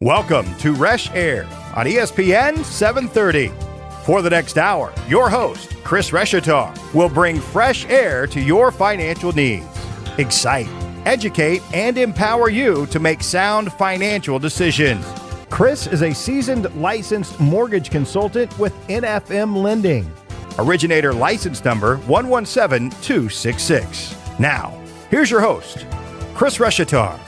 Welcome to Reshair on ESPN 730. For the next hour, your host, Chris Reshaar, will bring fresh air to your financial needs. Excite, educate, and empower you to make sound financial decisions. Chris is a seasoned licensed mortgage consultant with NFM Lending. Originator license number 117266. Now, here's your host, Chris Reshaar.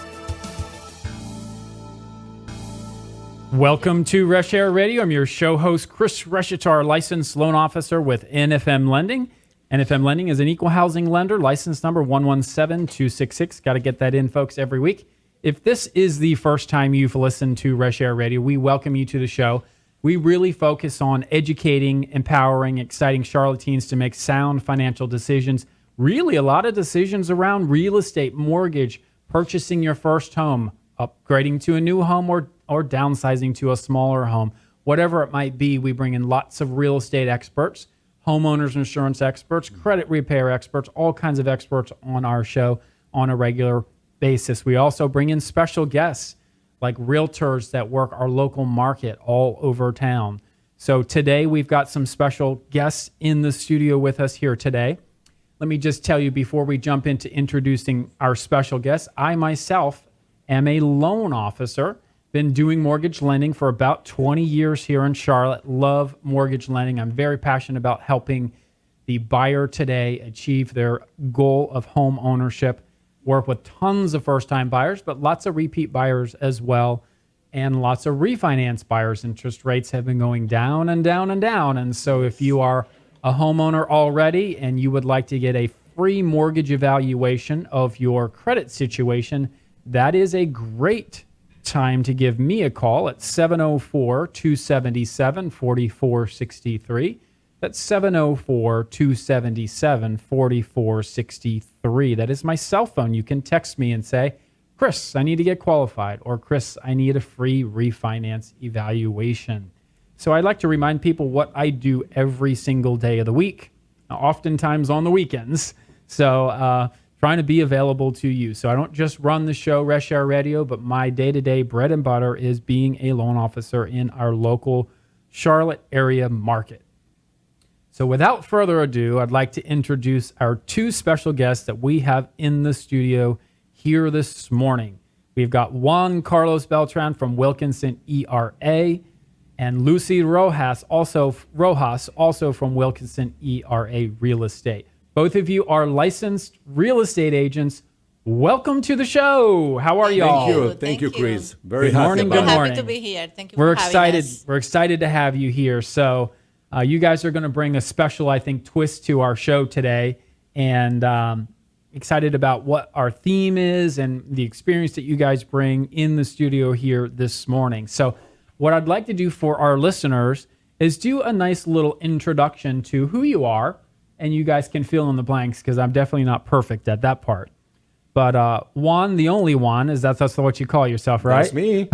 Welcome to Reshair Radio. I'm your show host, Chris Reshaar, licensed loan officer with NFM Lending. NFM Lending is an equal housing lender, license number 117266. Got to get that in, folks, every week. If this is the first time you've listened to Reshair Radio, we welcome you to the show. We really focus on educating, empowering, exciting Charlotte teens to make sound financial decisions. Really, a lot of decisions around real estate, mortgage, purchasing your first home, upgrading to a new home, or downsizing to a smaller home. Whatever it might be, we bring in lots of real estate experts, homeowners insurance experts, credit repair experts, all kinds of experts on our show on a regular basis. We also bring in special guests like realtors that work our local market all over town. So today we've got some special guests in the studio with us here today. Let me just tell you before we jump into introducing our special guests, I myself am a loan officer. Been doing mortgage lending for about 20 years here in Charlotte. Love mortgage lending. I'm very passionate about helping the buyer today achieve their goal of home ownership. Work with tons of first-time buyers, but lots of repeat buyers as well, and lots of refinance buyers. Interest rates have been going down and down and down. And so if you are a homeowner already and you would like to get a free mortgage evaluation of your credit situation, that is a great time to give me a call at 704-277-4463. That's 704-277-4463. That is my cell phone. You can text me and say, Chris, I need to get qualified, or Chris, I need a free refinance evaluation. So I'd like to remind people what I do every single day of the week, oftentimes on the weekends. So trying to be available to you. So I don't just run the show, Reshair Radio, but my day-to-day bread and butter is being a loan officer in our local Charlotte area market. So without further ado, I'd like to introduce our two special guests that we have in the studio here this morning. We've got Juan Carlos Beltran from Wilkinson ERA and Lucy Rojas, also from Wilkinson ERA Real Estate. Both of you are licensed real estate agents. Welcome to the show. How are y'all? Thank you, Chris. Very happy. Good morning. Happy to be here. Thank you We're for excited. having us. We're excited to have you here. So you guys are going to bring a special, I think, twist to our show today, and excited about what our theme is and the experience that you guys bring in the studio here this morning. So what I'd like to do for our listeners is do a nice little introduction to who you are, and you guys can fill in the blanks because I'm definitely not perfect at that part. But Juan, the only Juan, that's what you call yourself, right? That's me.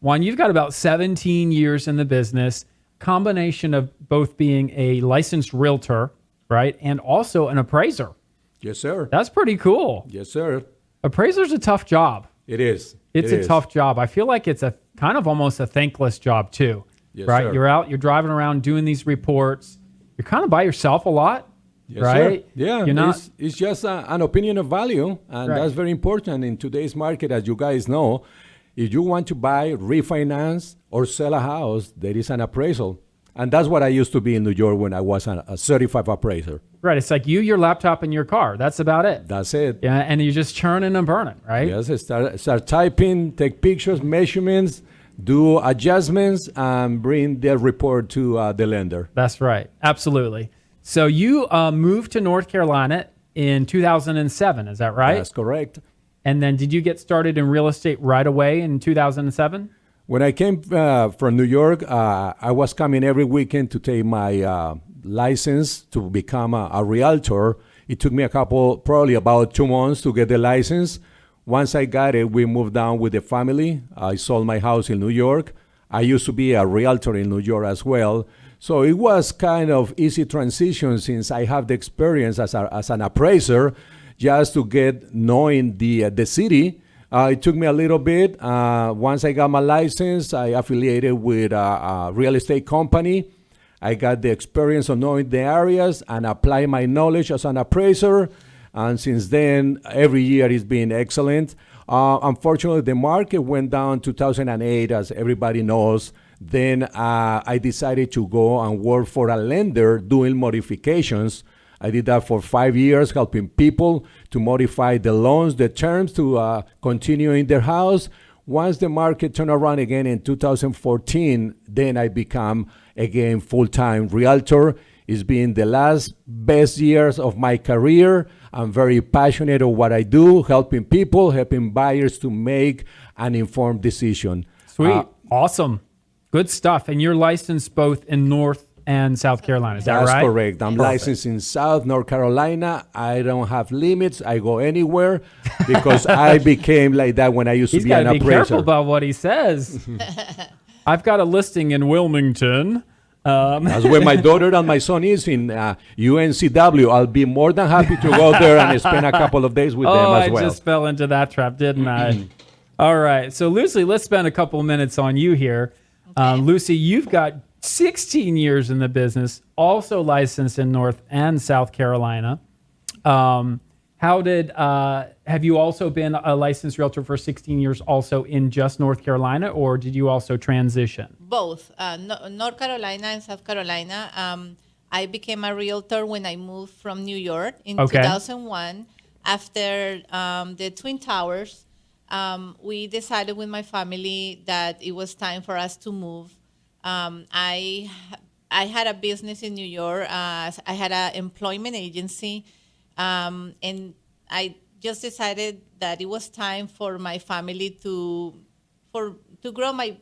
Juan, you've got about 17 years in the business, combination of both being a licensed realtor, right, and also an appraiser. Yes, sir. That's pretty cool. Yes, sir. Appraiser's a tough job. It is. It's a tough job. I feel like it's a kind of almost a thankless job too, yes, right? Sir. You're out, you're driving around doing these reports. You're kind of by yourself a lot, yes, right? Sir. Yeah, you're not. It's just an opinion of value, and Right. that's very important in today's market, as you guys know. If you want to buy, refinance, or sell a house, there is an appraisal. And that's what I used to be in New York when I was a certified appraiser. Right. It's like your laptop, and your car. That's about it. That's it. Yeah, and you're just churning and burning, right? Yes, start typing, take pictures, measurements, do adjustments, and bring the report to the lender. That's right. Absolutely. So you moved to North Carolina in 2007, is that right? That's correct. And then did you get started in real estate right away in 2007? When I came from New York, I was coming every weekend to take my license to become a realtor. It took me probably about 2 months to get the license. Once I got it, we moved down with the family. I sold my house in New York. I used to be a realtor in New York as well. So it was kind of easy transition since I have the experience as an appraiser, just to get knowing the city It took me a little bit. Once I got my license, I affiliated with a real estate company. I got the experience of knowing the areas and apply my knowledge as an appraiser. And since then, every year it's been excellent. Unfortunately, the market went down 2008, as everybody knows. Then I decided to go and work for a lender doing modifications. I did that for 5 years, helping people to modify the loans, the terms to continue in their house. Once the market turned around again in 2014, then I become again full-time realtor. It's been the last best years of my career. I'm very passionate of what I do, helping people, helping buyers to make an informed decision. Sweet. Awesome. Good stuff. And you're licensed both in North and South Carolina. Is that right? That's correct. I'm licensed in South North Carolina. I don't have limits. I go anywhere because I became like that when I used to be an appraiser. He's got to be careful about what he says. I've got a listing in Wilmington. That's where my daughter and my son is in UNCW. I'll be more than happy to go there and spend a couple of days with them as well. I just fell into that trap, didn't I? All right. So, Lucy, let's spend a couple of minutes on you here. Okay. Lucy, you've got 16 years in the business, also licensed in North and South Carolina. Have you also been a licensed realtor for 16 years also in just North Carolina, or did you also transition? Both, North Carolina and South Carolina. I became a realtor when I moved from New York in 2001. After the Twin Towers, we decided with my family that it was time for us to move. I had a business in New York. I had an employment agency. And I just decided that it was time for my family to grow my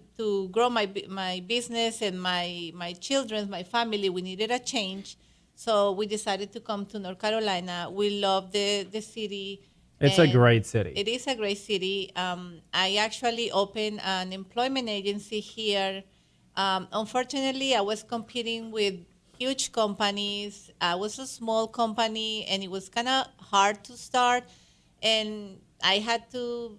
business and my children, my family. We needed a change, so we decided to come to North Carolina. We love the city. It's a great city. It is a great city. I actually opened an employment agency here. Unfortunately, I was competing with huge companies. I was a small company, and it was kind of hard to start. And I had to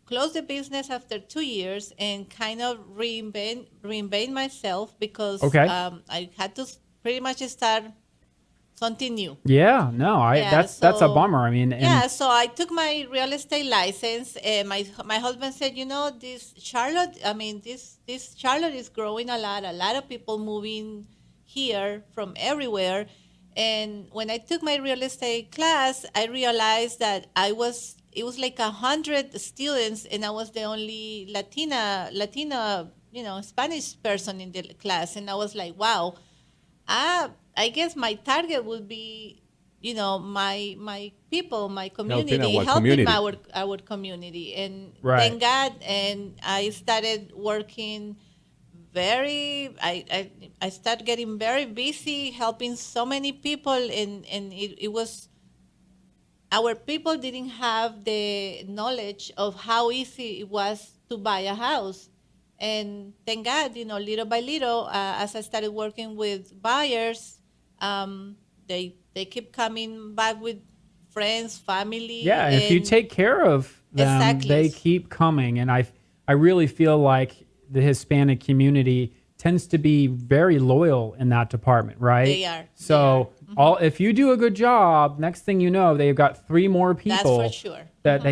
close the business after 2 years and kind of reinvent myself because I had to pretty much start something new. Yeah, no, that's a bummer. I mean, so I took my real estate license, and my husband said, this Charlotte is growing a lot. A lot of people moving here from everywhere. And when I took my real estate class, I realized that it was like 100 students, and I was the only Latina, Spanish person in the class. And I was like, wow, I guess my target would be, my people, my community, helping our community. And thank God, and I started working I started getting very busy helping so many people, and it was, our people didn't have the knowledge of how easy it was to buy a house. And thank God, little by little, as I started working with buyers, they keep coming back with friends, family. Yeah, and if you take care of them, they keep coming. And I really feel like the Hispanic community tends to be very loyal in that department, right? They are. So if you do a good job, next thing you know, they've got 3 more people. That's for sure. That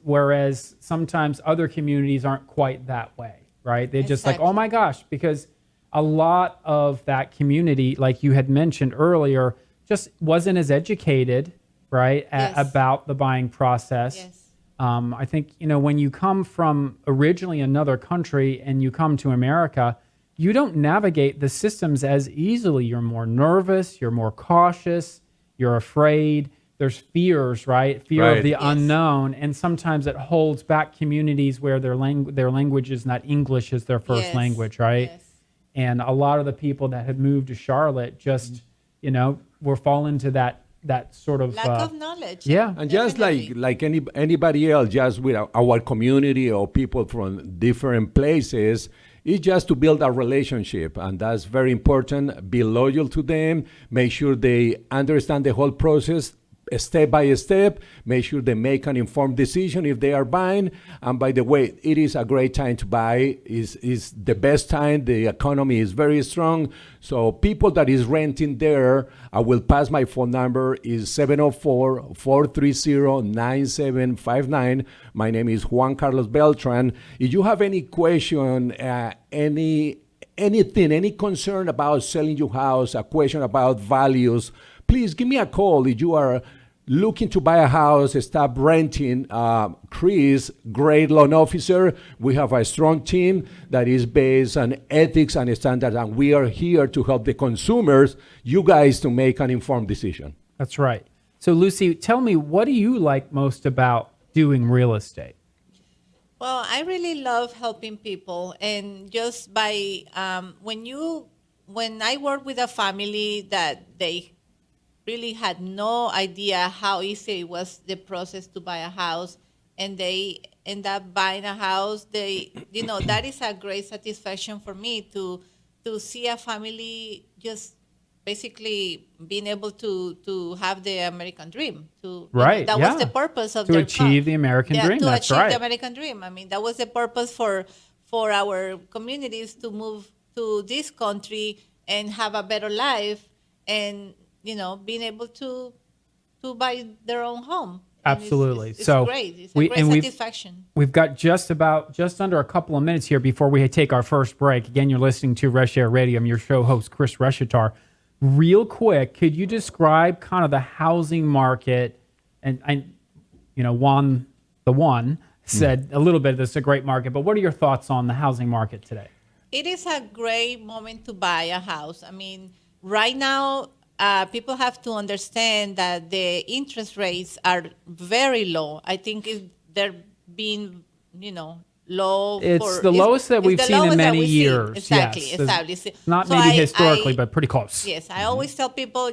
whereas sometimes other communities aren't quite that way, right? They're just like, oh my gosh, because a lot of that community, like you had mentioned earlier, just wasn't as educated, right, about the buying process. Yes. I think, when you come from originally another country and you come to America, you don't navigate the systems as easily. You're more nervous, you're more cautious, you're afraid. There's fears, right? Fear of the unknown. And sometimes it holds back communities where their language is not English as their first language, right? Yes. And a lot of the people that had moved to Charlotte just, were fall into that sort of lack of knowledge. Yeah, and just like anybody else, just with our community or people from different places, it's just to build a relationship, and that's very important. Be loyal to them. Make sure they understand the whole process. step by step, make sure they make an informed decision if they are buying. And by the way, it is a great time to buy. Is the best time. The economy is very strong. So people that is renting there, I will pass my phone number is 704-430-9759. My name is Juan Carlos Beltran. If you have any question, anything, any concern about selling your house, a question about values, please give me a call. If you are looking to buy a house, stop renting, Chris, great loan officer. We have a strong team that is based on ethics and standards, and we are here to help the consumers, you guys, to make an informed decision. That's right. So, Lucy, tell me, what do you like most about doing real estate? Well, I really love helping people, and just by when I work with a family that they really had no idea how easy it was the process to buy a house, and they end up buying a house, that is a great satisfaction for me to see a family just basically being able to have the American dream. Right. That was the purpose of to achieve the American dream. To That's achieve right. the American dream. I mean, that was the purpose for our communities to move to this country and have a better life, and being able to buy their own home. Absolutely. It's so great. It's a great satisfaction. We've got just under a couple of minutes here before we take our first break. Again, you're listening to Reshair Radio. I'm your show host, Chris Reshatar. Real quick, could you describe kind of the housing market? And Juan, the one, said a little bit, this is a great market, but what are your thoughts on the housing market today? It is a great moment to buy a house. I mean, right now, people have to understand that the interest rates are very low. I think they're being, low. It's the lowest that we've seen in many years. Exactly. Not maybe historically, but pretty close. Yes, I always tell people,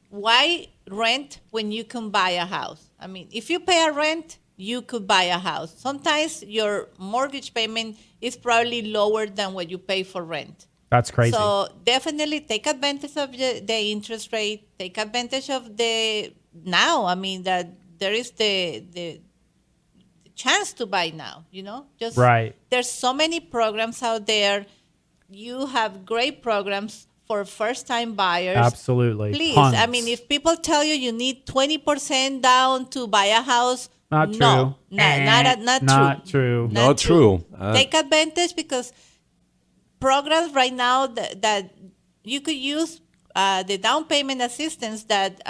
why rent when you can buy a house? I mean, if you pay a rent, you could buy a house. Sometimes your mortgage payment is probably lower than what you pay for rent. That's crazy. So definitely take advantage of the interest rate. Take advantage of now. I mean, that there is the chance to buy now, just right. There's so many programs out there. You have great programs for first-time buyers. Absolutely. Please. Tons. I mean, if people tell you need 20% down to buy a house, not true. No, not true. Not true. Take advantage, because programs right now that you could use the down payment assistance that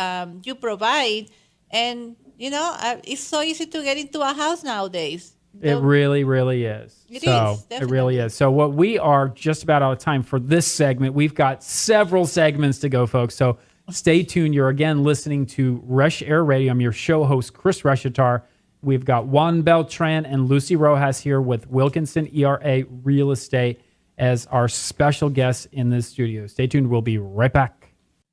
you provide, and it's so easy to get into a house nowadays. It really, really is. It really is. So what we are just about out of time for this segment. We've got several segments to go, folks. So stay tuned. You're again listening to Reshair Radio. I'm your show host, Chris Reshatar. We've got Juan Beltran and Lucy Rojas here with Wilkinson ERA Real Estate as our special guests in this studio. Stay tuned. We'll be right back.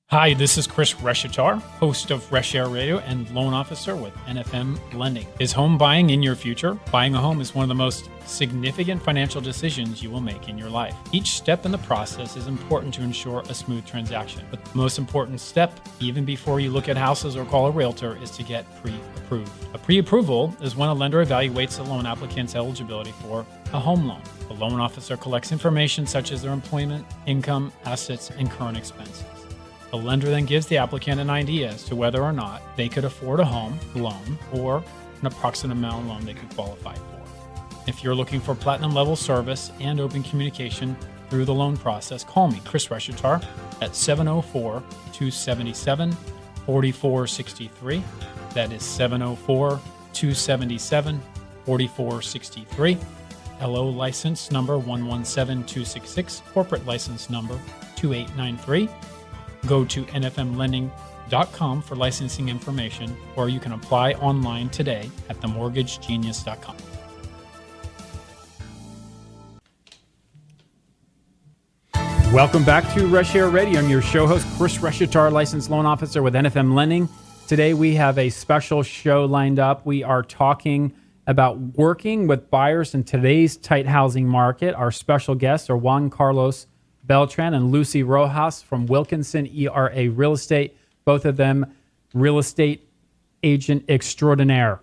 Hi, this is Chris Reshatar, host of Reshair Radio and loan officer with NFM Lending. Is home buying in your future? Buying a home is one of the most significant financial decisions you will make in your life. Each step in the process is important to ensure a smooth transaction. But the most important step, even before you look at houses or call a realtor, is to get pre-approved. A pre-approval is when a lender evaluates a loan applicant's eligibility for a home loan. The loan officer collects information such as their employment, income, assets, and current expenses. The lender then gives the applicant an idea as to whether or not they could afford a home loan or an approximate amount of loan they could qualify for. If you're looking for platinum level service and open communication through the loan process, call me, Chris Reshatar, at 704-277-4463. That is 704-277-4463. LO license number 117266, corporate license number 2893. Go to nfmlending.com for licensing information, or you can apply online today at themortgagegenius.com. Welcome back to Reshair Radio. I'm your show host, Chris Reshatar, licensed loan officer with NFM Lending. Today we have a special show lined up. We are talking about working with buyers in today's tight housing market. Our special guests are Juan Carlos Beltran and Lucy Rojas from Wilkinson ERA Real Estate. Both of them real estate agent extraordinaire.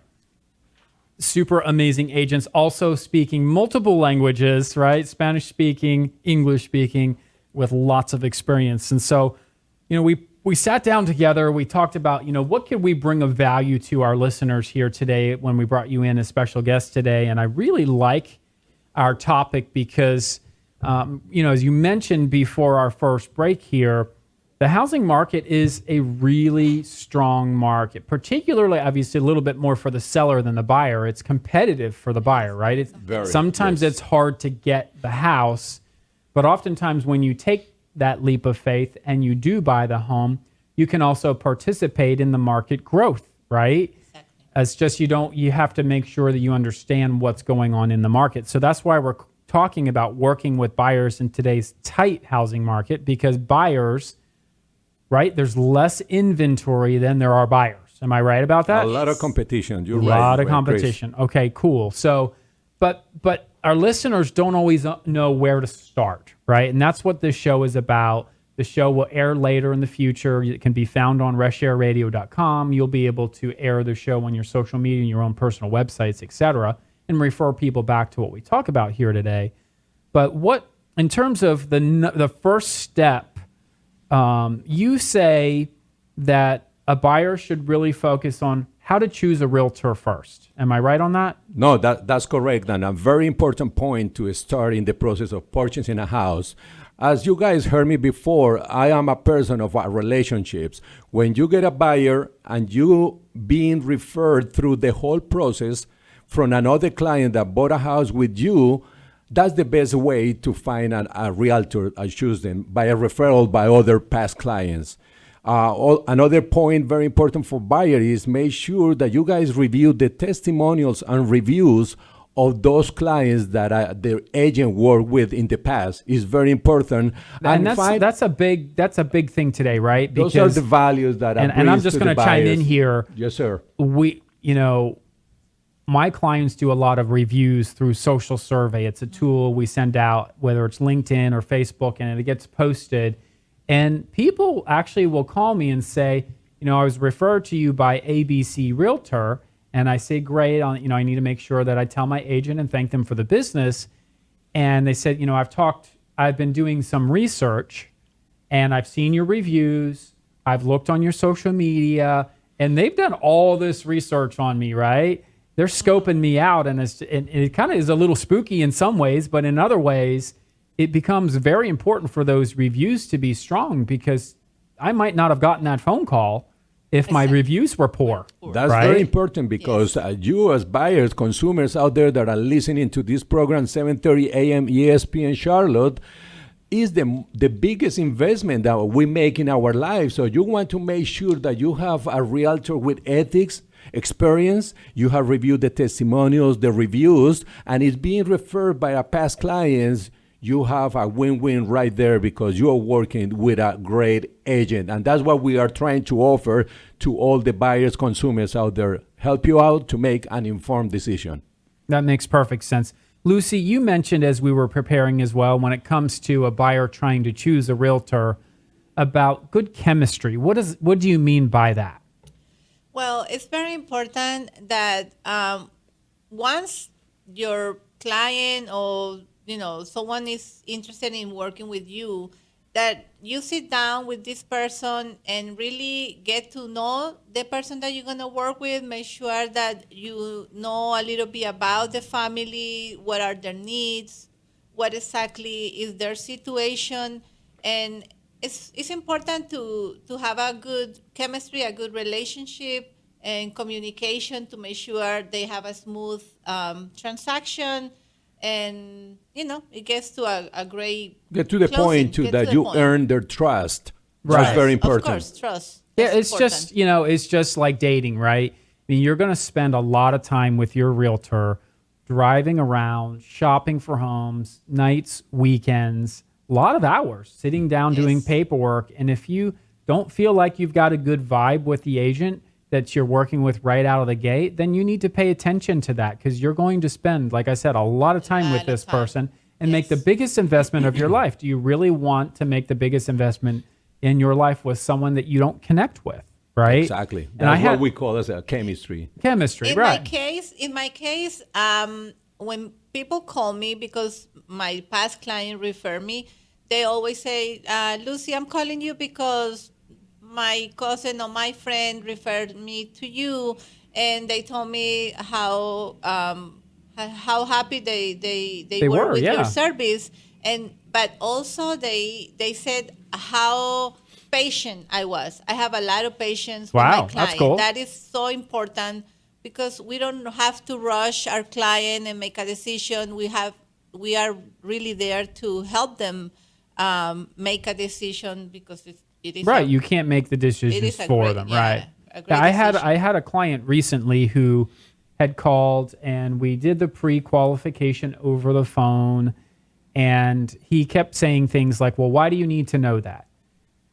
Super amazing agents, also speaking multiple languages, right? Spanish speaking, English speaking, with lots of experience. And so, we sat down together, we talked about, what could we bring of value to our listeners here today when we brought you in as special guest today. And I really like our topic because, as you mentioned before our first break here, the housing market is a really strong market, particularly, obviously, a little bit more for the seller than the buyer. It's competitive for the buyer, right? Sometimes it's hard to get the house, but oftentimes when you take that leap of faith and you do buy the home, you can also participate in the market growth, right? Exactly. It's just you have to make sure that you understand what's going on in the market. So that's why we're talking about working with buyers in today's tight housing market, because buyers, right, there's less inventory than there are buyers. Am I right about that? A lot of competition. You're right. A lot of competition. Chris. Okay, cool. So, but our listeners don't always know where to start, right? And that's what this show is about. The show will air later in the future. It can be found on reshairradio.com. You'll be able to air the show on your social media and your own personal websites, etc., and refer people back to what we talk about here today. But what, in terms of the first step, you say that a buyer should really focus on how to choose a realtor first. Am I right on that? No, that's correct. And a very important point to start in the process of purchasing a house. As you guys heard me before, I am a person of relationships. When you get a buyer and you being referred through the whole process from another client that bought a house with you, that's the best way to find a realtor. I choose them by a referral by other past clients. Another point very important for buyers is make sure that you guys review the testimonials and reviews of those clients that their agent worked with in the past. Is very important. And that's a big thing today, right? Because those are the values that and I'm just going to chime in here. Yes, sir. My clients do a lot of reviews through Social Survey. It's a tool we send out, whether it's LinkedIn or Facebook, and it gets posted. And people actually will call me and say, I was referred to you by ABC Realtor. And I say, great, I need to make sure that I tell my agent and thank them for the business. And they said, I've been doing some research and I've seen your reviews. I've looked on your social media, and they've done all this research on me, right? They're scoping me out, and it kind of is a little spooky in some ways, but in other ways, it becomes very important for those reviews to be strong, because I might not have gotten that phone call if my reviews were poor. That's right? Very important, because you as buyers, consumers out there that are listening to this program, 7:30 a.m. ESPN Charlotte, is the biggest investment that we make in our lives. So you want to make sure that you have a realtor with ethics, experience, you have reviewed the testimonials, the reviews, and it's being referred by our past clients. You have a win-win right there, because you are working with a great agent. And that's what we are trying to offer to all the buyers, consumers out there, help you out to make an informed decision. That makes perfect sense. Lucy, you mentioned, as we were preparing as well, when it comes to a buyer trying to choose a realtor, about good chemistry. What do you mean by that? Well, it's very important that once your client or someone is interested in working with you, that you sit down with this person and really get to know the person that you're going to work with. Make sure that you know a little bit about the family, what are their needs, what exactly is their situation. And it's important to have a good chemistry, a good relationship and communication to make sure they have a smooth transaction. And, it gets to a great get to the closing. Point too, that you earn their trust. Right. That's very important. Of course, trust. Yeah, it's important. It's just like dating, right? I mean, you're going to spend a lot of time with your realtor driving around, shopping for homes, nights, weekends, a lot of hours sitting down doing paperwork. And if you don't feel like you've got a good vibe with the agent that you're working with right out of the gate, then you need to pay attention to that, because you're going to spend, like I said, a lot of time with this person and make the biggest investment of your life. Do you really want to make the biggest investment in your life with someone that you don't connect with, right? Exactly. And That's what we call as a chemistry. Chemistry, In right? my case, when people call me because my past client refer me, they always say, Lucy, I'm calling you because my cousin or my friend referred me to you, and they told me how happy they were were, with your yeah. service, but also they said how patient I was. I have a lot of patience with my Wow, client. that's cool. That is so important because we don't have to rush our client and make a decision. We are really there to help them make a decision because it is Right, you can't make the decisions for them, right? A great I decision. had a client recently who had called and we did the pre-qualification over the phone, and he kept saying things like, "Well, why do you need to know that?"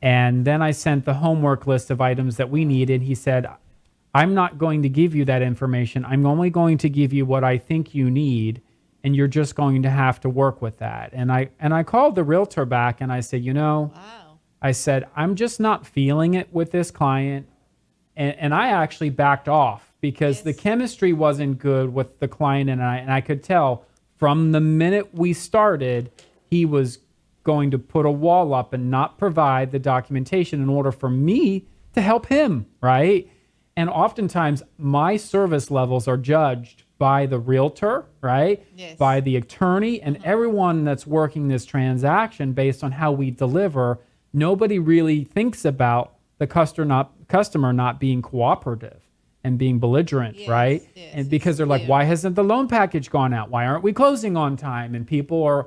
And then I sent the homework list of items that we needed. He said, "I'm not going to give you that information. I'm only going to give you what I think you need, and you're just going to have to work with that." And I called the realtor back and I said, Wow. I said, "I'm just not feeling it with this client." And I actually backed off because the chemistry wasn't good with the client and I. And I could tell from the minute we started, he was going to put a wall up and not provide the documentation in order for me to help him, right? And oftentimes my service levels are judged by the realtor, right? Yes. By the attorney and everyone that's working this transaction based on how we deliver. Nobody really thinks about the customer not being cooperative and being belligerent, Yes, right? yes, And because they're like, clear. why hasn't the loan package gone out? Why aren't we closing on time? And people are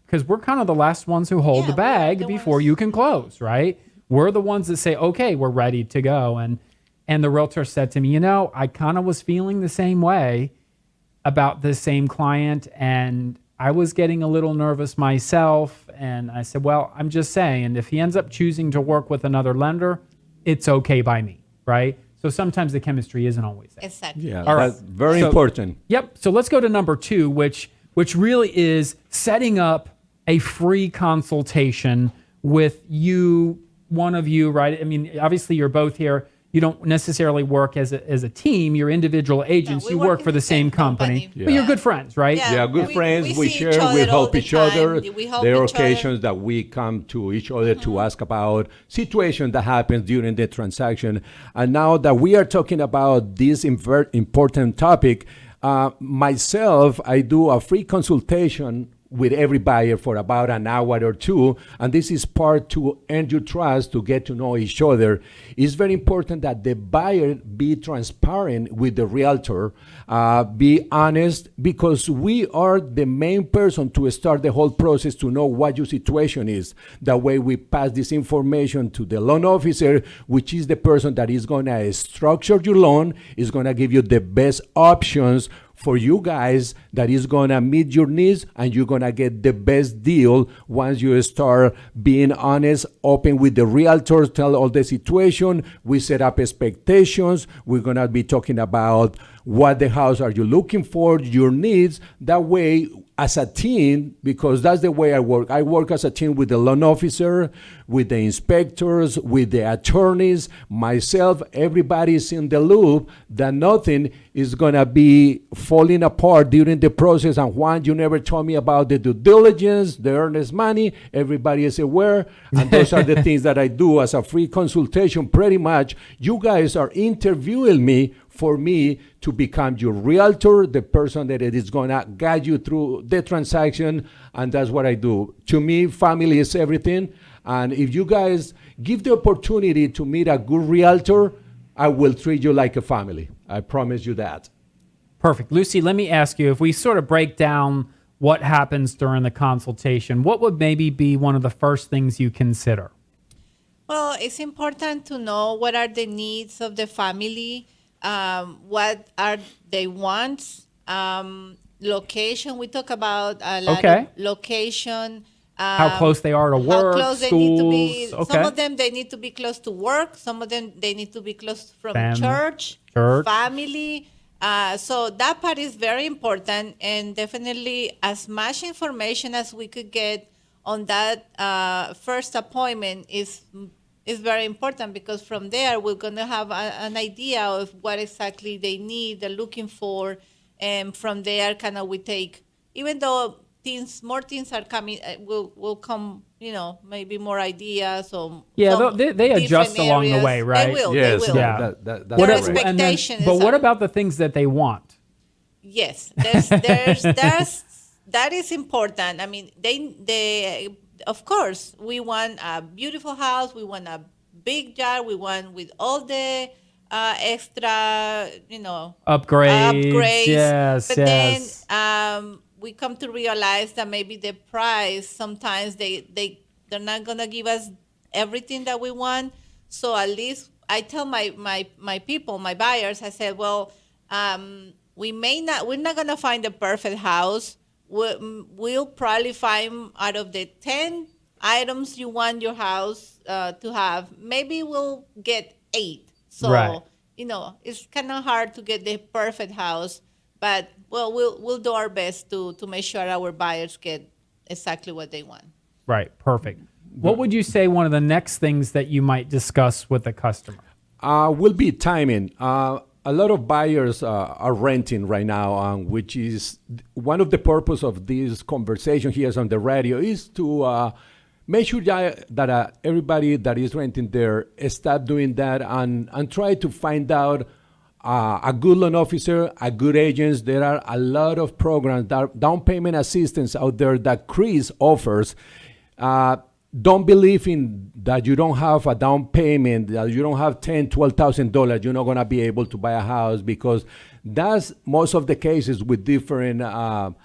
because we're kind of the last ones who hold Yeah, the we are bag the before ones- you can close, right? We're the ones that say, okay, we're ready to go. And the realtor said to me, I kind of was feeling the same way about this same client, and I was getting a little nervous myself. And I said, well, I'm just saying, if he ends up choosing to work with another lender, it's okay by me, right? So sometimes the chemistry isn't always there. Exactly. Yeah, All right. that's very So- important. Yep. So let's go to number 2, which really is setting up a free consultation with you, one of you, right? I mean, obviously you're both here. You don't necessarily work as a team. You're individual agents. we You work work in for the the same same company, company. but you're Yeah. good friends, right? Yeah. Yeah, good We friends. We see each share, we other all help the each other. time. We help There are each other. occasions that we come to each other to ask about situations that happen during the transaction. And now that we are talking about this important topic, myself, I do a free consultation with every buyer for about an hour or two, and this is part to earn your trust, to get to know each other. It's very important that the buyer be transparent with the realtor, be honest, because we are the main person to start the whole process to know what your situation is. That way we pass this information to the loan officer, which is the person that is going to structure your loan, is going to give you the best options for you guys, that is going to meet your needs, and you're going to get the best deal once you start being honest, open with the realtor, tell all the situation. We set up expectations. We're going to be talking about what the house are you looking for, your needs. That way, as a team, because that's the way I work as a team with the loan officer, with the inspectors, with the attorneys, myself, everybody is in the loop, that nothing is going to be falling apart during the process. And Juan, you never told me about the due diligence, the earnest money. Everybody is aware. And those are the things that I do as a free consultation. Pretty much, you guys are interviewing me for me to become your realtor, the person that is going to guide you through the transaction. And that's what I do. To me, family is everything. And if you guys give the opportunity to meet a good realtor, I will treat you like a family. I promise you that. Perfect. Lucy, let me ask you, if we sort of break down what happens during the consultation, what would maybe be one of the first things you consider? Well, it's important to know what are the needs of the family, what are they wants, location. We talk about a lot of location. How close they are to work, how close schools. they need to be. Okay. Some of them, they need to be close to work. Some of them, they need to be close from church, family. So that part is very important, and definitely as much information as we could get on that first appointment is is very important, because from there we're going to have an idea of what exactly they need, they're looking for, and from there kind of we take, even though more things are coming, will come, maybe more ideas or they adjust along the way, right? They will. Yes, They will. yeah. That's Their correct. expectation But is what about the things that they want? Yes, that is important. I mean, they of course we want a beautiful house, we want a big yard, we want with all the extra, upgrades. Yes, but yes. then we come to realize that maybe the price, sometimes they're not gonna give us everything that we want. So at least I tell my people, my buyers, I said, well, we're not gonna find the perfect house. We'll probably find, out of the 10 items you want your house to have, maybe we'll get 8. So, right. It's kind of hard to get the perfect house, but we'll do our best to make sure our buyers get exactly what they want. Right. Perfect. What would you say one of the next things that you might discuss with the customer? Will be timing. A lot of buyers are renting right now, which is one of the purpose of this conversation here on the radio is to make sure that everybody that is renting there start doing that and try to find out a good loan officer, a good agent. There are a lot of programs, down payment assistance out there that Chris offers. Don't believe in that you don't have a down payment, that you don't have $10,000-$12,000, you're not going to be able to buy a house, because that's most of the cases with different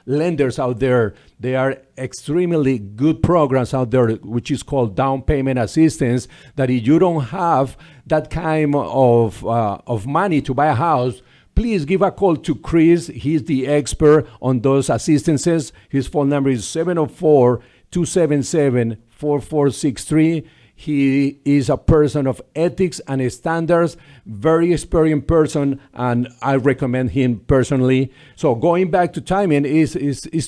lenders out there. There are extremely good programs out there, which is called down payment assistance, that if you don't have that kind of money to buy a house, please give a call to Chris. He's the expert on those assistances. His phone number is 704-277-4463. He is a person of ethics and standards, very experienced person, and I recommend him personally. So going back to timing is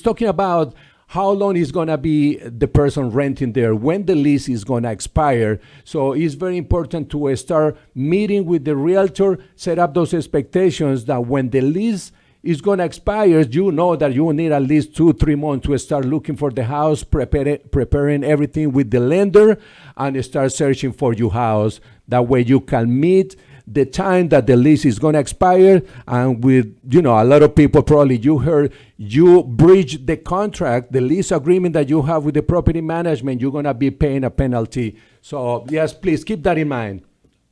talking about how long is going to be the person renting there, when the lease is going to expire. So it's very important to start meeting with the realtor, set up those expectations that when the lease is going to expire, you know that you will need at least 2-3 months to start looking for the house, preparing everything with the lender, and start searching for your house. That way you can meet the time that the lease is going to expire. And with, a lot of people, probably you heard, you breach the contract, the lease agreement that you have with the property management, you're going to be paying a penalty. So yes, please keep that in mind.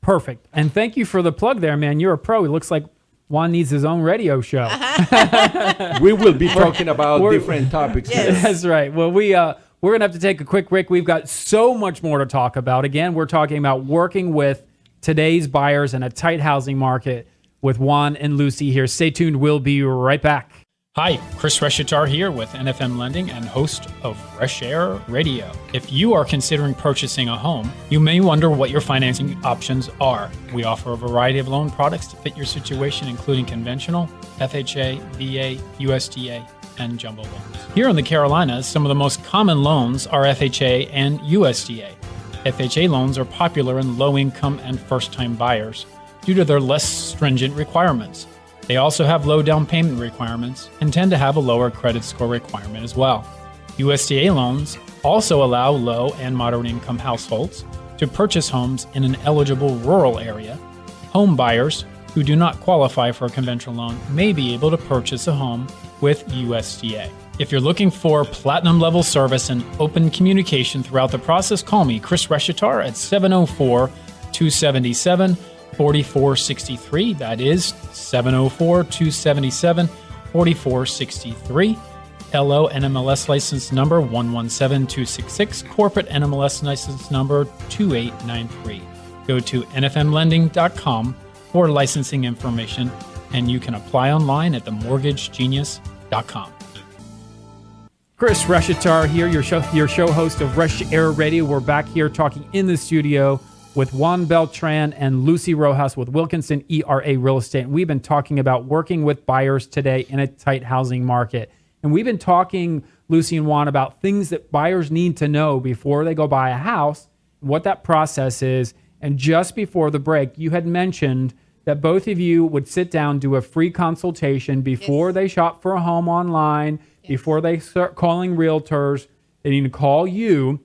Perfect. And thank you for the plug there, man. You're a pro. It looks like Juan needs his own radio show. We will be talking about different topics. Yes. That's right. Well, we're going to have to take a quick break. We've got so much more to talk about. Again, we're talking about working with today's buyers in a tight housing market with Juan and Lucy here. Stay tuned. We'll be right back. Hi, Chris Reshatar here with NFM Lending and host of Reshair Radio. If you are considering purchasing a home, you may wonder what your financing options are. We offer a variety of loan products to fit your situation, including conventional, FHA, VA, USDA, and jumbo loans. Here in the Carolinas, some of the most common loans are FHA and USDA. FHA loans are popular in low-income and first-time buyers due to their less stringent requirements. They also have low down payment requirements and tend to have a lower credit score requirement as well. USDA loans also allow low and moderate income households to purchase homes in an eligible rural area. Home buyers who do not qualify for a conventional loan may be able to purchase a home with USDA. If you're looking for platinum level service and open communication throughout the process, call me, Chris Reshatar, at 704-277-4463. That is 704-277-4463. LO NMLS license number 117266. Corporate NMLS license number 2893. Go to nfmlending.com for licensing information, and you can apply online at themortgagegenius.com. Chris Reshatar here, your show host of Reshair Radio. We're back here talking in the studio with Juan Beltran and Lucy Rojas with Wilkinson ERA Real Estate. And we've been talking about working with buyers today in a tight housing market. And we've been talking, Lucy and Juan, about things that buyers need to know before they go buy a house. what that process is. And just before the break, you had mentioned that both of you would sit down, do a free consultation before they shop for a home online, before they start calling realtors. They need to call you.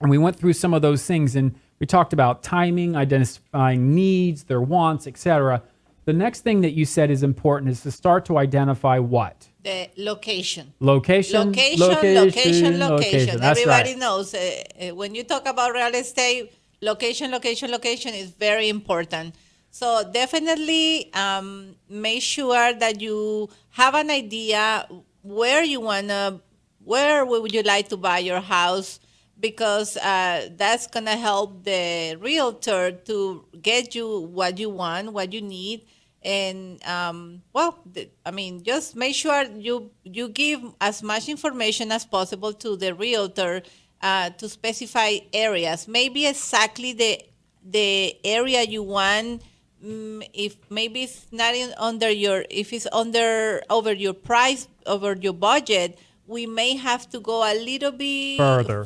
And we went through some of those things, and we talked about timing, identifying needs, their wants, etc. The next thing that you said is important is to start to identify what? The location. Location. Location. That's Everybody right. knows when you talk about real estate, location is very important. So definitely make sure that you have an idea where would you like to buy your house, because that's going to help the realtor to get you what you want, what you need. And just make sure you give as much information as possible to the realtor to specify areas. Maybe exactly the area you want. If maybe it's not if it's over your price, over your budget, we may have to go a little bit further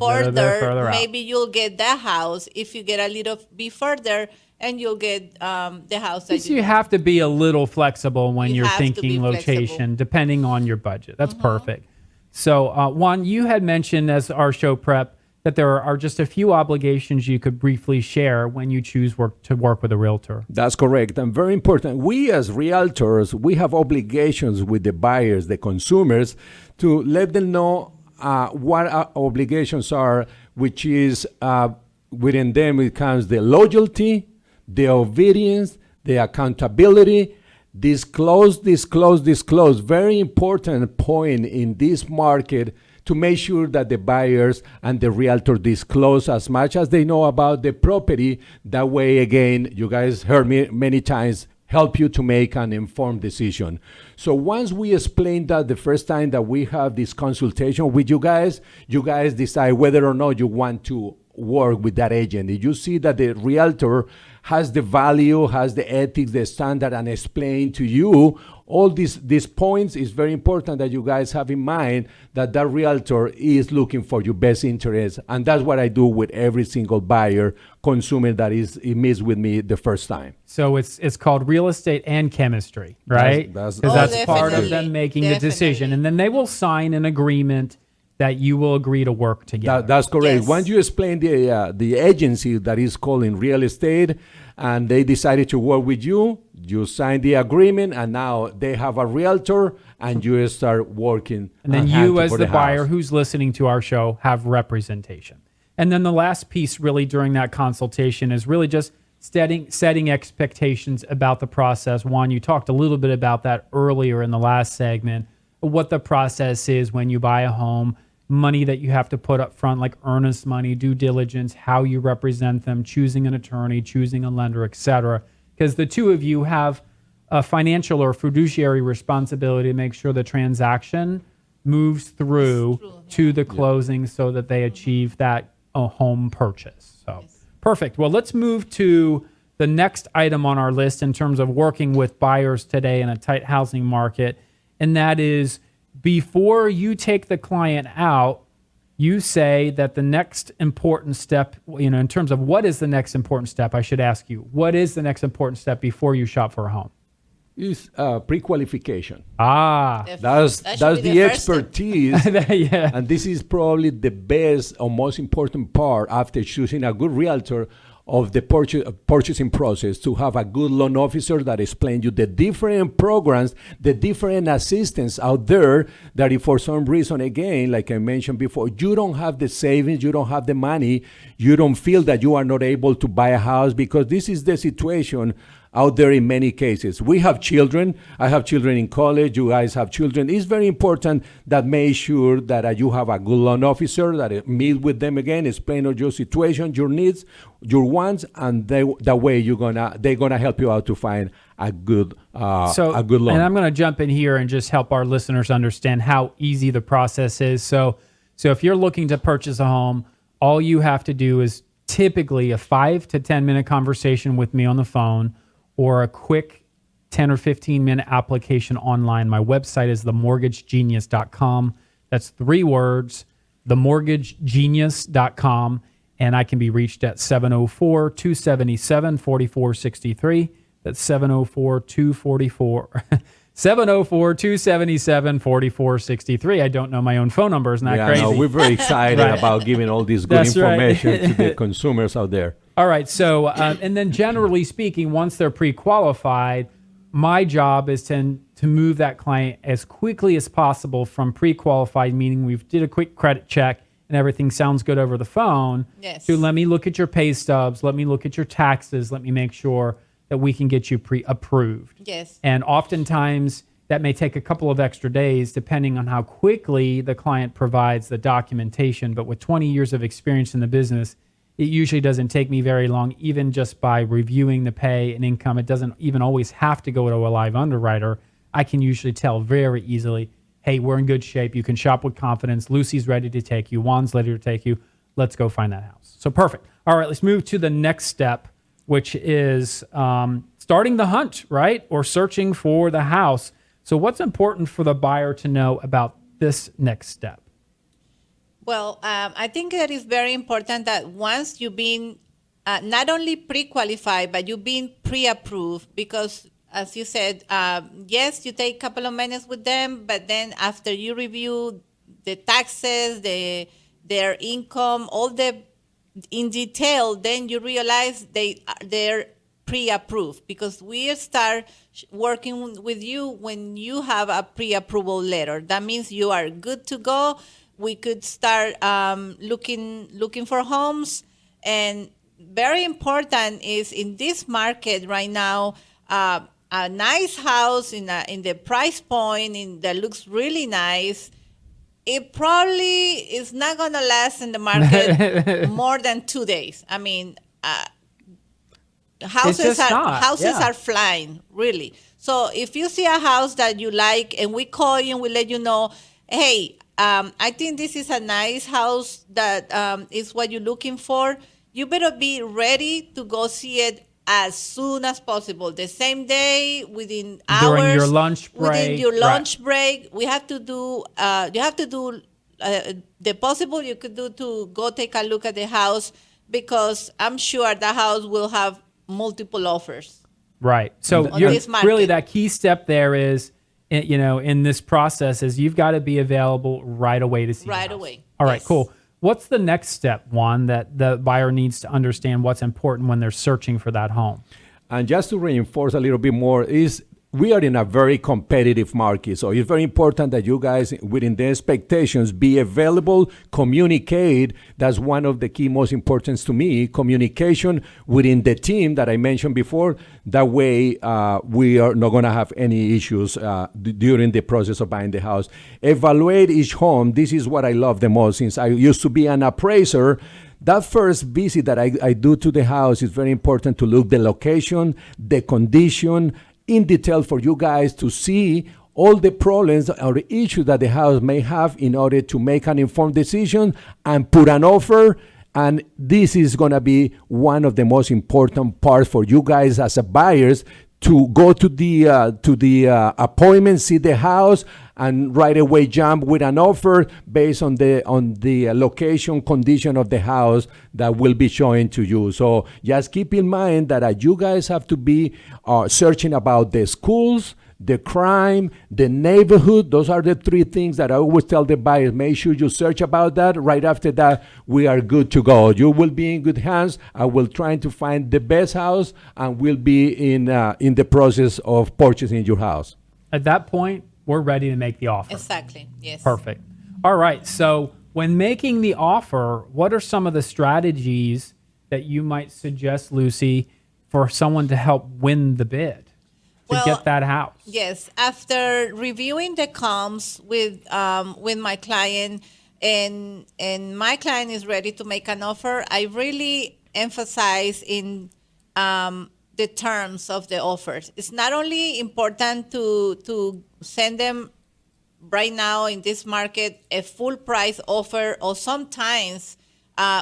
maybe out. You'll get that house. If you get a little bit further, and you'll get the house that you have to be a little flexible when you're thinking location, flexible. Depending on your budget. That's perfect. So, Juan, you had mentioned as our show prep that there are just a few obligations you could briefly share when you choose to work with a realtor. That's correct, and very important. We as realtors, we have obligations with the buyers, the consumers, to let them know what our obligations are, which is within them it comes the loyalty, the obedience, the accountability. Disclose. Very important point in this market, to make sure that the buyers and the realtor disclose as much as they know about the property. That way, again, you guys heard me many times, help you to make an informed decision. So once we explain that the first time that we have this consultation with you guys decide whether or not you want to work with that agent. If you see that the realtor has the value, has the ethics, the standard, and explain to you all these points, is very important that you guys have in mind that that realtor is looking for your best interest. And that's what I do with every single buyer, consumer that meets with me the first time. So it's called real estate and chemistry, right? Because that's part of them making the decision. And then they will sign an agreement that you will agree to work together. That's correct. Yes. Once you explain the agency that is calling real estate, and they decided to work with you, you sign the agreement, and now they have a realtor, and you start working. And then you, as the buyer who's listening to our show, have representation. And then the last piece really during that consultation is really just setting expectations about the process. Juan, you talked a little bit about that earlier in the last segment, what the process is when you buy a home, money that you have to put up front, like earnest money, due diligence, how you represent them, choosing an attorney, choosing a lender, etc. Because the two of you have a financial or fiduciary responsibility to make sure the transaction moves through to the closing so that they achieve that home purchase. So perfect. Well, let's move to the next item on our list in terms of working with buyers today in a tight housing market, and that is, before you take the client out, you say that the next important step, in terms of what is the next important step, I should ask you, what is the next important step before you shop for a home? Is pre-qualification. That's the expertise. Yeah. And this is probably the best or most important part after choosing a good realtor of the purchasing process, to have a good loan officer that explains you the different programs, the different assistance out there, that if for some reason, again, like I mentioned before, you don't have the savings, you don't have the money, you don't feel that you are not able to buy a house, because this is the situation out there in many cases. We have children. I have children in college. You guys have children. It's very important that make sure that you have a good loan officer that meet with them again, explain all your situation, your needs, your wants, and that way they're gonna help you out to find a good loan. And I'm gonna jump in here and just help our listeners understand how easy the process is. So if you're looking to purchase a home, all you have to do is typically a 5 to 10 minute conversation with me on the phone, or a quick 10 or 15 minute application online. My website is themortgagegenius.com. That's 3 words, themortgagegenius.com. and I can be reached at 704-277-4463. That's 704-277-4463. I don't know my own phone number. Isn't that crazy? No, we're very excited Right. about giving all this good That's right. information to the consumers out there. All right. So, and then generally speaking, once they're pre-qualified, my job is to move that client as quickly as possible from pre-qualified, meaning we've did a quick credit check and everything sounds good over the phone, Yes. to let me look at your pay stubs, let me look at your taxes, let me make sure that we can get you pre-approved. Yes. And oftentimes that may take a couple of extra days depending on how quickly the client provides the documentation. But with 20 years of experience in the business, it usually doesn't take me very long, even just by reviewing the pay and income. It doesn't even always have to go to a live underwriter. I can usually tell very easily, hey, we're in good shape. You can shop with confidence. Lucy's ready to take you. Juan's ready to take you. Let's go find that house. So perfect. All right, let's move to the next step, which is starting the hunt, right? Or searching for the house. So what's important for the buyer to know about this next step? Well, I think that is very important that once you've been not only pre-qualified, but you've been pre-approved, because as you said, yes, you take a couple of minutes with them, but then after you review the taxes, their income, in detail, then you realize they're pre-approved, because we start working with you when you have a pre-approval letter. That means you are good to go. We could start looking for homes. And very important is in this market right now, a nice house in the price point that looks really nice, it probably is not going to last in the market more than 2 days. I mean, houses are flying, really. So if you see a house that you like and we call you and we let you know, hey, I think this is a nice house that is what you're looking for, you better be ready to go see it as soon as possible. The same day, within hours. During your lunch break. Within your lunch break. We have to do, you have to do the possible you could do to go take a look at the house, because I'm sure the house will have multiple offers. Right. So really that key step there is, in this process is you've got to be available right away to see the house. Right away. All right, Yes. cool. What's the next step, Juan, that the buyer needs to understand what's important when they're searching for that home? And just to reinforce a little bit more, is we are in a very competitive market. So it's very important that you guys, within the expectations, be available, communicate. That's one of the key most important to me, communication within the team that I mentioned before. That way, we are not going to have any issues during the process of buying the house. Evaluate each home. This is what I love the most. Since I used to be an appraiser, that first visit that I do to the house is very important to look the location, the condition, in detail for you guys to see all the problems or the issues that the house may have in order to make an informed decision and put an offer. And this is going to be one of the most important parts for you guys as a buyers, to go to the appointment, see the house, and right away jump with an offer based on the location, condition of the house that will be showing to you. So just keep in mind that you guys have to be searching about the schools, the crime, the neighborhood. Those are the three things that I always tell the buyers. Make sure you search about that. Right after that, we are good to go. You will be in good hands. I will try to find the best house, and we'll be in the process of purchasing your house. At that point, we're ready to make the offer. Exactly. Yes. Perfect. All right. So when making the offer, what are some of the strategies that you might suggest, Lucy, for someone to help win the bid? To get that house. Yes, after reviewing the comps with my client, and my client is ready to make an offer, I really emphasize in the terms of the offers. It's not only important to send them right now in this market a full price offer, or sometimes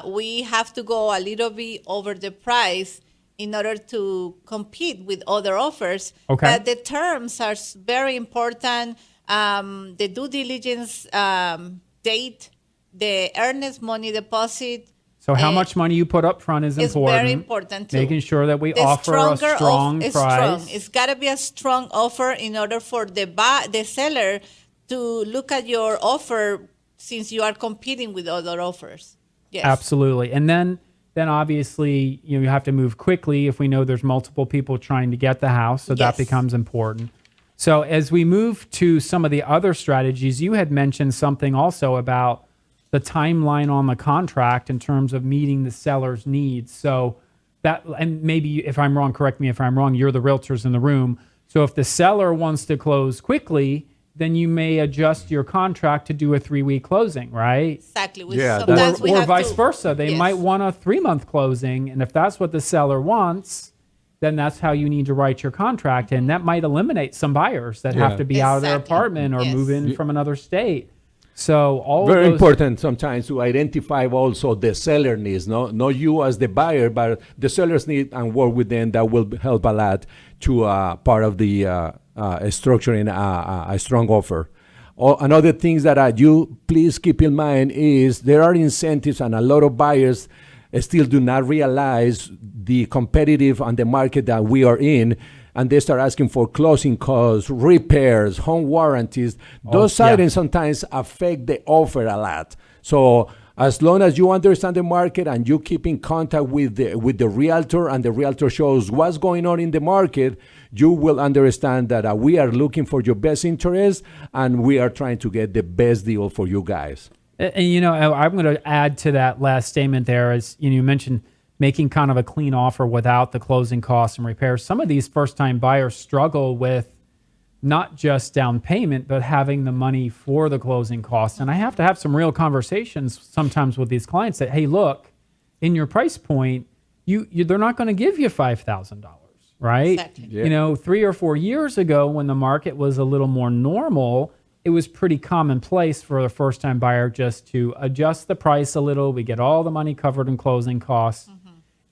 we have to go a little bit over the price in order to compete with other offers. Okay. But the terms are very important. The due diligence date, the earnest money deposit, So how much money you put up front is important. It's very important too. Making sure that we offer a strong price. It's got to be a strong offer in order for the seller to look at your offer, since you are competing with other offers. Yes. Absolutely. And then obviously, you have to move quickly if we know there's multiple people trying to get the house. So that becomes important. So as we move to some of the other strategies, you had mentioned something also about the timeline on the contract in terms of meeting the seller's needs. So that, and maybe if I'm wrong, correct me if I'm wrong, you're the realtors in the room. So if the seller wants to close quickly, then you may adjust your contract to do a 3-week closing, right? Exactly. Or vice versa. They might want a 3-month closing. And if that's what the seller wants, then that's how you need to write your contract. And that might eliminate some buyers that have to be out of their apartment or move in from another state. So all very important sometimes to identify also the seller needs, not you as the buyer, but the seller's need, and work with them. That will help a lot to part of the structuring a strong offer. Another things that you please keep in mind is there are incentives, and a lot of buyers still do not realize the competitive on the market that we are in. And they start asking for closing costs, repairs, home warranties. Those items sometimes affect the offer a lot. So as long as you understand the market and you keep in contact with the realtor, and the realtor shows what's going on in the market, you will understand that we are looking for your best interest, and we are trying to get the best deal for you guys. And, I'm going to add to that last statement there, as you mentioned, making kind of a clean offer without the closing costs and repairs. Some of these first-time buyers struggle with not just down payment, but having the money for the closing costs. And I have to have some real conversations sometimes with these clients that, hey, look, in your price point, they're not going to give you $5,000, right? Exactly. Yeah. 3 or 4 years ago, when the market was a little more normal, it was pretty commonplace for a first-time buyer just to adjust the price a little. We get all the money covered in closing costs. Mm-hmm.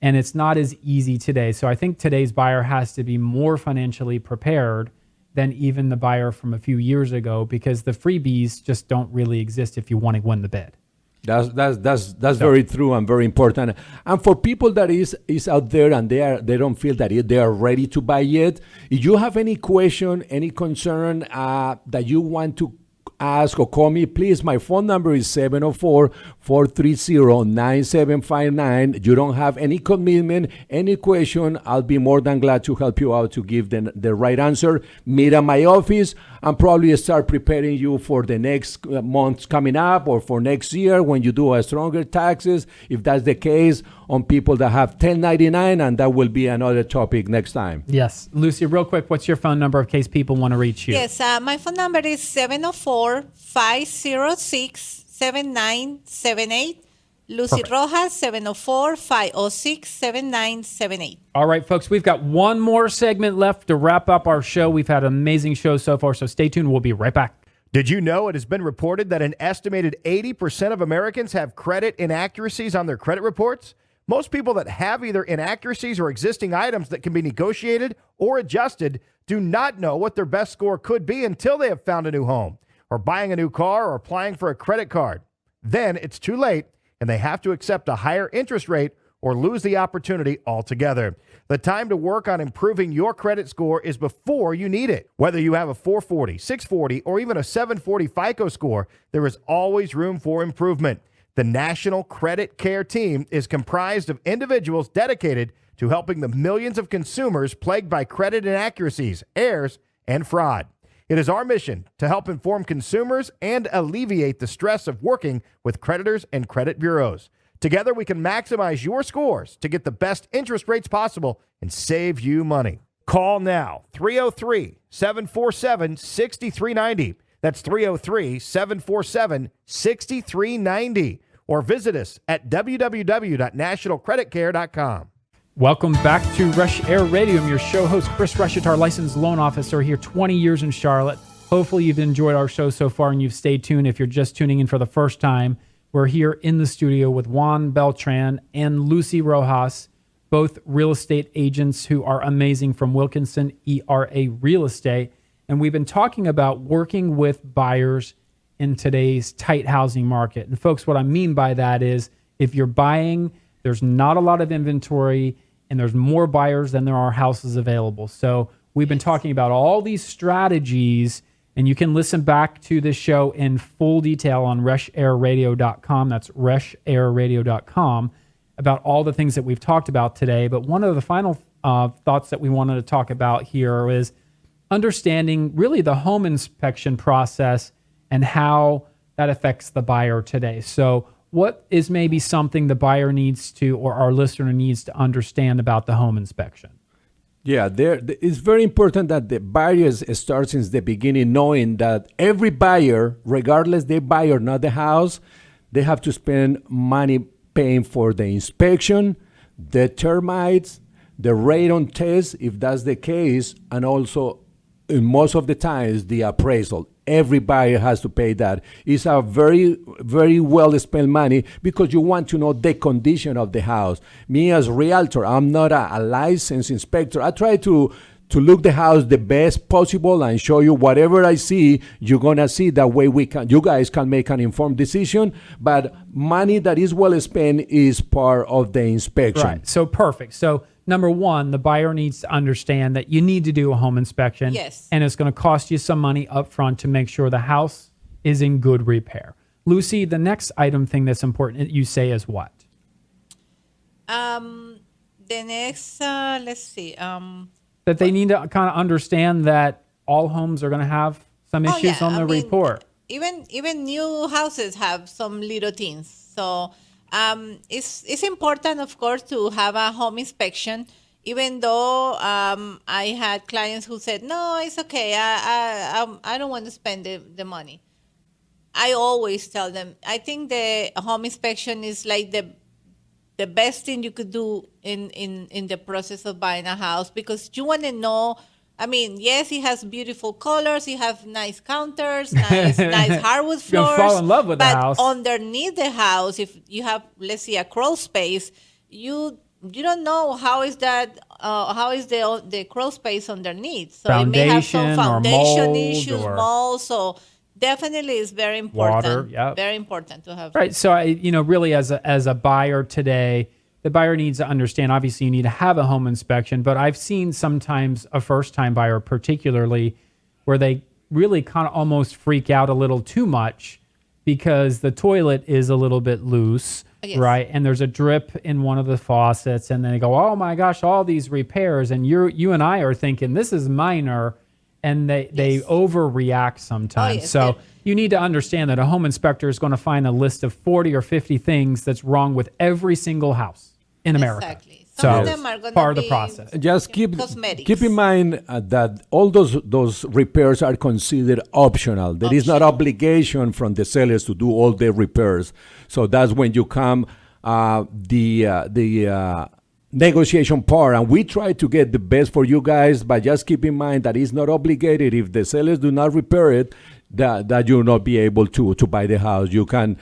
And it's not as easy today. So I think today's buyer has to be more financially prepared than even the buyer from a few years ago, because the freebies just don't really exist if you want to win the bid. That's very true and very important. And for people that is out there and they don't feel that they are ready to buy yet, if you have any question, any concern that you want to ask or call me, please. My phone number is 704-430-9759. You don't have any commitment, any question. I'll be more than glad to help you out to give the right answer. Meet at my office and probably start preparing you for the next months coming up, or for next year when you do a stronger taxes, if that's the case, on people that have 1099, and that will be another topic next time. Yes. Lucy, real quick, what's your phone number in case people want to reach you? Yes, my phone number is 704-506-7978. Lucy Rojas, 704-506-7978. All right, folks, we've got one more segment left to wrap up our show. We've had an amazing show so far, so stay tuned. We'll be right back. Did you know it has been reported that an estimated 80% of Americans have credit inaccuracies on their credit reports? Most people that have either inaccuracies or existing items that can be negotiated or adjusted do not know what their best score could be until they have found a new home, or buying a new car, or applying for a credit card. Then it's too late, and they have to accept a higher interest rate or lose the opportunity altogether. The time to work on improving your credit score is before you need it. Whether you have a 440, 640, or even a 740 FICO score, there is always room for improvement. The National Credit Care Team is comprised of individuals dedicated to helping the millions of consumers plagued by credit inaccuracies, errors, and fraud. It is our mission to help inform consumers and alleviate the stress of working with creditors and credit bureaus. Together, we can maximize your scores to get the best interest rates possible and save you money. Call now, 303-747-6390. That's 303-747-6390. Or visit us at www.nationalcreditcare.com. Welcome back to Reshair Radio. I'm your show host, Chris Reshatar, licensed loan officer here, 20 years in Charlotte. Hopefully you've enjoyed our show so far and you've stayed tuned. If you're just tuning in for the first time, we're here in the studio with Juan Beltran and Lucy Rojas, both real estate agents who are amazing from Wilkinson ERA Real Estate. And we've been talking about working with buyers in today's tight housing market. And folks, what I mean by that is If you're buying, there's not a lot of inventory and there's more buyers than there are houses available. So we've been talking about all these strategies, and you can listen back to this show in full detail on reshairradio.com. That's reshairradio.com, about all the things that we've talked about today. But one of the final thoughts that we wanted to talk about here is understanding really the home inspection process and how that affects the buyer today. So what is maybe something the buyer needs to, or our listener needs to understand about the home inspection? Yeah, it's very important that the buyers start since the beginning knowing that every buyer, regardless they buy or not the house, they have to spend money paying for the inspection, the termites, the radon test, if that's the case, and also in most of the times the appraisal. Every buyer has to pay that. It's a very, very well spent money because you want to know the condition of the house. Me as realtor, I'm not a licensed inspector. I try to look the house the best possible and show you whatever I see, you're gonna see. That way you guys can make an informed decision. But money that is well spent is part of the inspection. Right, so perfect. So number one, the buyer needs to understand that you need to do a home inspection. Yes. And it's going to cost you some money up front to make sure the house is in good repair. Lucy, the next thing that's important that you say is what? The next, let's see. That they need to kind of understand that all homes are going to have some issues on the report. Even new houses have some little things. So it's important, of course, to have a home inspection. Even though I had clients who said, "No, it's okay. I don't want to spend the money." I always tell them, I think the home inspection is like the best thing you could do in the process of buying a house, because you want to know. I mean, yes, it has beautiful colors. You have nice counters, nice hardwood floors. You'll fall in love with the house. But underneath the house, if you have, let's say, a crawl space, you don't know how is the crawl space underneath. So it may have some foundation issues, mold. So definitely, it's very important. Water, yep. Very important to have. Right. So really, as a buyer today, the buyer needs to understand, obviously you need to have a home inspection, but I've seen sometimes a first-time buyer particularly where they really kind of almost freak out a little too much because the toilet is a little bit loose, yes. Right? And there's a drip in one of the faucets, and then they go, oh my gosh, all these repairs, and you and I are thinking this is minor, and they overreact sometimes. Oh, yes. So you need to understand that a home inspector is going to find a list of 40 or 50 things that's wrong with every single house in America. Exactly. Some of So them are going part to of the process. Just keep cosmetics. in mind that all those repairs are considered optional. There is not obligation from the sellers to do all the repairs. So that's when you come the negotiation part, and we try to get the best for you guys, but just keep in mind that it's not obligated. If the sellers do not repair it, that you'll not be able to buy the house. You can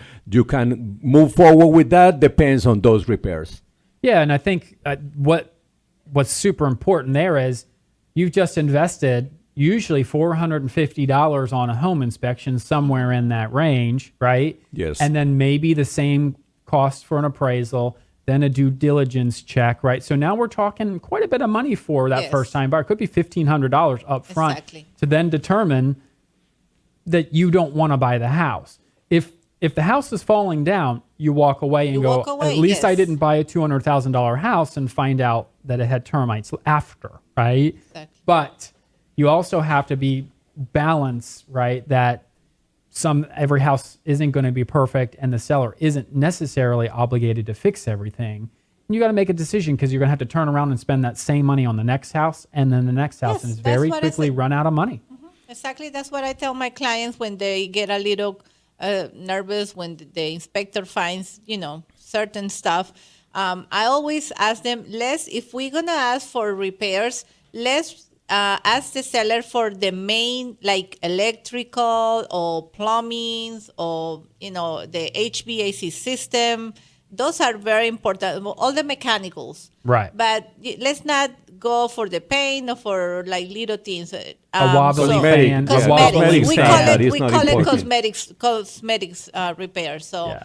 move forward with that. Depends on those repairs. Yeah, and I think what's super important there is you've just invested usually $450 on a home inspection, somewhere in that range, right? Yes. And then maybe the same cost for an appraisal, then a due diligence check, right? So now we're talking quite a bit of money for that first-time buyer. It could be $1,500 up front to then determine that you don't want to buy the house. If the house is falling down, you walk away and go, at least I didn't buy a $200,000 house and find out that it had termites after, right? Exactly. But you also have to be balanced, right? That every house isn't going to be perfect and the seller isn't necessarily obligated to fix everything. And you got to make a decision, because you're going to have to turn around and spend that same money on the next house and then the next house, and it's very quickly run out of money. Mm-hmm. Exactly. That's what I tell my clients when they get a little nervous when the inspector finds, certain stuff. I always ask them, if we're going to ask for repairs, let's ask the seller for the main, like electrical or plumbing or, the HVAC system. Those are very important, all the mechanicals. Right. But let's not go for the paint or for like little things. A wobbly fan. Cosmetics. We call it cosmetics cosmetics repair. So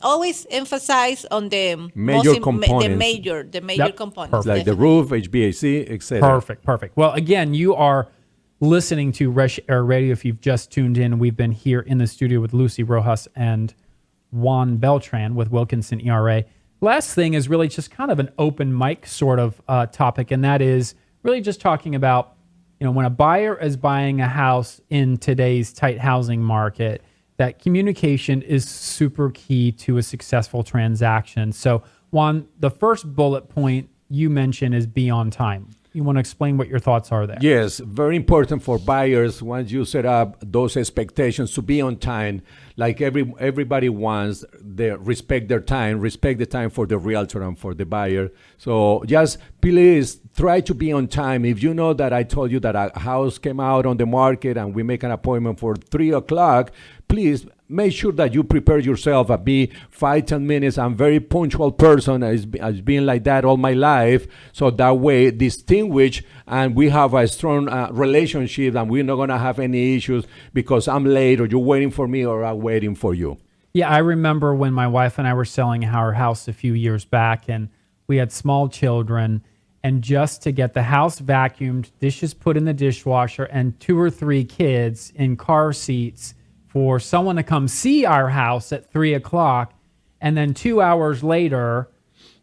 always emphasize on the Major components. the major components. Perfect. Like the roof, HVAC, etc. Perfect. Well, again, you are listening to Reshair Radio. If you've just tuned in, we've been here in the studio with Lucy Rojas and Juan Beltran with Wilkinson ERA. Last thing is really just kind of an open mic sort of topic, and that is really just talking about, when a buyer is buying a house in today's tight housing market, that communication is super key to a successful transaction. So, Juan, the first bullet point you mentioned is be on time. You want to explain what your thoughts are there? Yes, very important for buyers once you set up those expectations to be on time. Like everybody wants, they respect their time, respect the time for the realtor and for the buyer. So just please try to be on time. If you know that I told you that a house came out on the market and we make an appointment for 3 o'clock, please make sure that you prepare yourself and be 5-10 minutes. I'm a very punctual person. I've been like that all my life. So that way distinguish and we have a strong relationship and we're not going to have any issues because I'm late or you're waiting for me or I'm waiting for you. Yeah, I remember when my wife and I were selling our house a few years back and we had small children, and just to get the house vacuumed, dishes put in the dishwasher, and 2 or 3 kids in car seats for someone to come see our house at 3 o'clock, and then 2 hours later,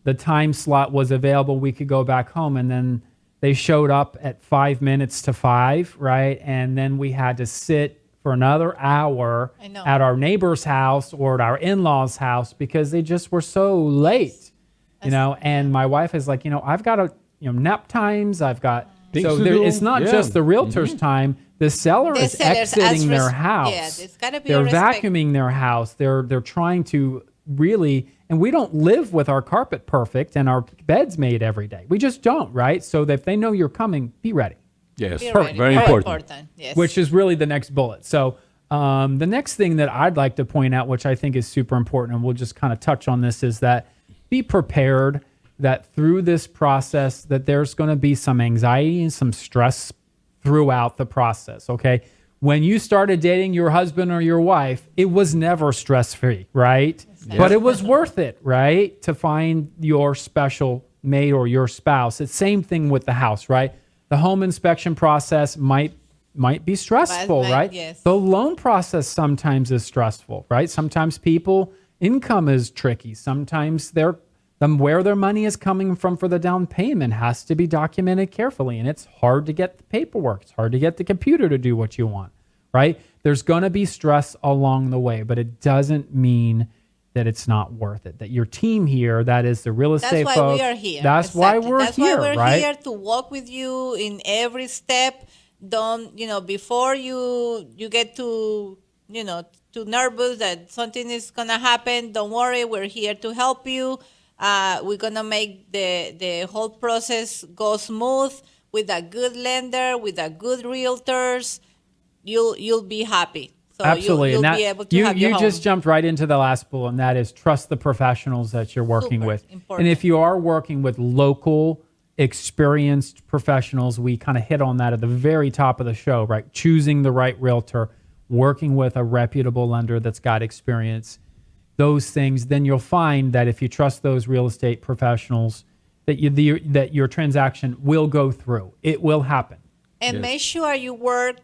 the time slot was available. We could go back home, and then they showed up at 5 minutes to 5, right? And then we had to sit for another hour at our neighbor's house or at our in-laws' house because they just were so late, And my wife is like, I've got nap times. I've got it's not just the realtor's time. The seller is exiting their house. Yeah, there's gotta be they're vacuuming their house. They're trying to really, and we don't live with our carpet perfect and our beds made every day. We just don't, right? So that if they know you're coming, be ready. Yes, very important. Yes. Which is really the next bullet. So the next thing that I'd like to point out, which I think is super important, and we'll just kind of touch on this, is that be prepared that through this process that there's going to be some anxiety and some stress throughout the process, okay? When you started dating your husband or your wife, it was never stress-free, right? Yes. But it was worth it, right? To find your special mate or your spouse. It's same thing with the house, right? The home inspection process might be stressful, right? Yes. The loan process sometimes is stressful, right? Sometimes income is tricky. Sometimes where their money is coming from for the down payment has to be documented carefully. And it's hard to get the paperwork. It's hard to get the computer to do what you want, right? There's going to be stress along the way, but it doesn't mean that it's not worth it. That your team here, that is the real estate folks. That's why we are here. That's why we're here, right? That's why we're here to walk with you in every step. Don't, before you get too nervous that something is going to happen, don't worry. We're here to help you. We're going to make the whole process go smooth with a good lender, with a good realtors. You'll be happy. So absolutely. You'll be able to have your home. You just jumped right into the last bullet, and that is trust the professionals that you're working with. Important. And if you are working with local, experienced professionals, we kind of hit on that at the very top of the show, right? Choosing the right realtor, working with a reputable lender that's got experience, those things, then you'll find that if you trust those real estate professionals, that your transaction will go through. It will happen. And make sure you work,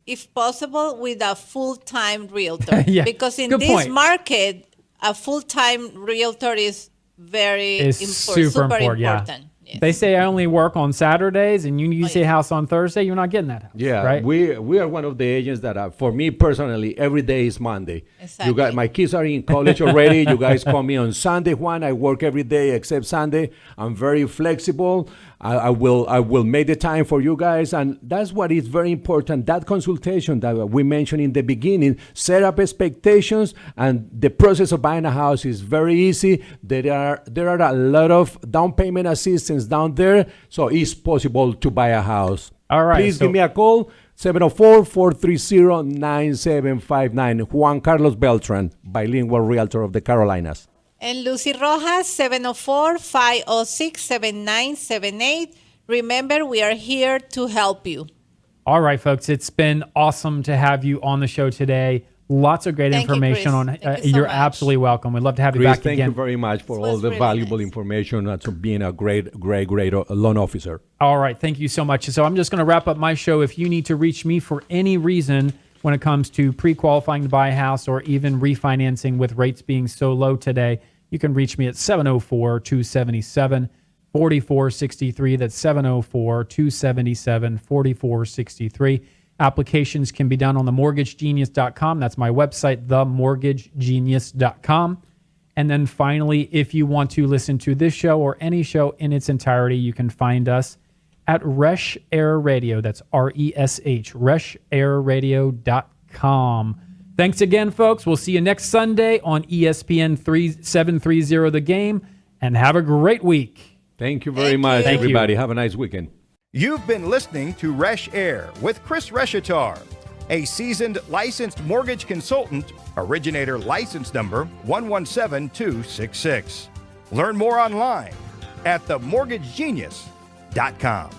if possible, with a full-time realtor. Yeah. Because in Good this point. market, a full-time realtor is super important. Yeah. Yes. They say I only work on Saturdays, and you see a house on Thursday, you're not getting that house. Yeah, right? we are one of the agents that, for me personally, every day is Monday. Exactly. You guys, my kids are in college already. You guys call me on Sunday. Juan, I work every day except Sunday. I'm very flexible. I will make the time for you guys, and that's what is very important. That consultation that we mentioned in the beginning, set up expectations, and the process of buying a house is very easy. There are a lot of down payment assistance down there, so it's possible to buy a house. All right. Please give me a call, 704-430-9759. Juan Carlos Beltran, bilingual realtor of the Carolinas. And Lucy Rojas, 704-506-7978. Remember, we are here to help you. All right, folks. It's been awesome to have you on the show today. Lots of great Thank you, information Chris. on. Thank you so You're much. absolutely welcome. We'd love to have you Chris, back thank again. you very much for This all was the really valuable nice. information and to being a great loan officer. All right. Thank you so much. So I'm just going to wrap up my show. If you need to reach me for any reason when it comes to pre-qualifying to buy a house or even refinancing with rates being so low today, you can reach me at 704-277-4463. That's 704-277-4463. Applications can be done on themortgagegenius.com. That's my website, themortgagegenius.com. And then finally, if you want to listen to this show or any show in its entirety, you can find us at Reshair Radio. That's RESH, reshairradio.com. Thanks again, folks. We'll see you next Sunday on ESPN 730 The Game, and have a great week. Thank you very Thank much, you. Thank you. everybody. Have a nice weekend. You've been listening to Reshair with Chris Reshatar, a seasoned licensed mortgage consultant, originator license number 117266. Learn more online at themortgagegenius.com.